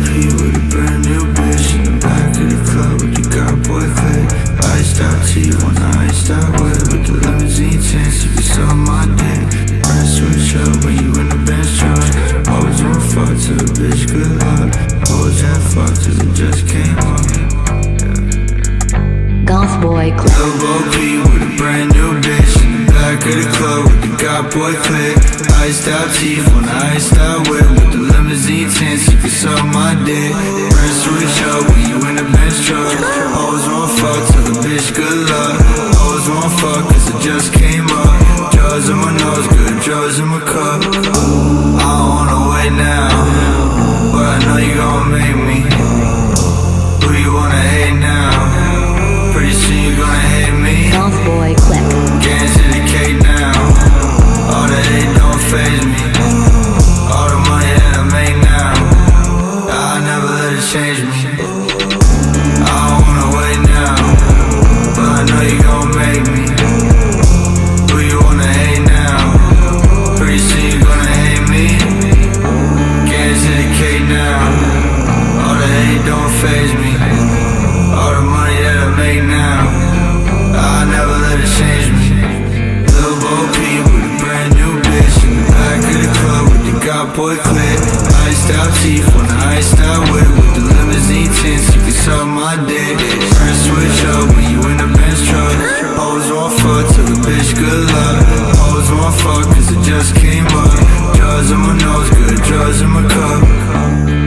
Peep with a brand new bitch in the back of the club with the God boy click. Iced out teeth on the iced out whip with the limousine tints. You can suck my dick. Press switch up when you in the Benz Truck. Always wanna fuck till the bitch good luck. Always had fuck till it just came up. Goth boy click. Lil Peep with a brand new bitch in the back of the club with the God boy click. Iced out teeth on the iced out whip with the limousine tints. You can suck my dick. Press switch up when you in the Benz Truck. Always wanna fuck till the bitch good luck. Always wanna fuck cause it just came up. Drugs in my nose, good drugs in my cup. I don't wanna wait now, but I know you gon' make me. Who you wanna hate now? Pretty soon you gonna hate me. Goth boy click. Getting to the cake now. All the hate don't faze me. All the money that I make now, I never let it change me. I don't wanna wait now, but I know you gon' make me. Who you wanna hate now? Pretty soon you gonna hate me. Getting to the cake now. All the hate don't faze me. All the money that I make now, I never let it change me. Lil Peep with a brand new bitch in the back of the club with the God boy clip. Iced out teeth on the iced out whip with the limousine tints. You can suck my dick. Press switch up when you in the Benz Truck. Always wanna fuck till the bitch good luck. Always wanna fuck cause it just came up. Drugs in my nose, good drugs in my cup.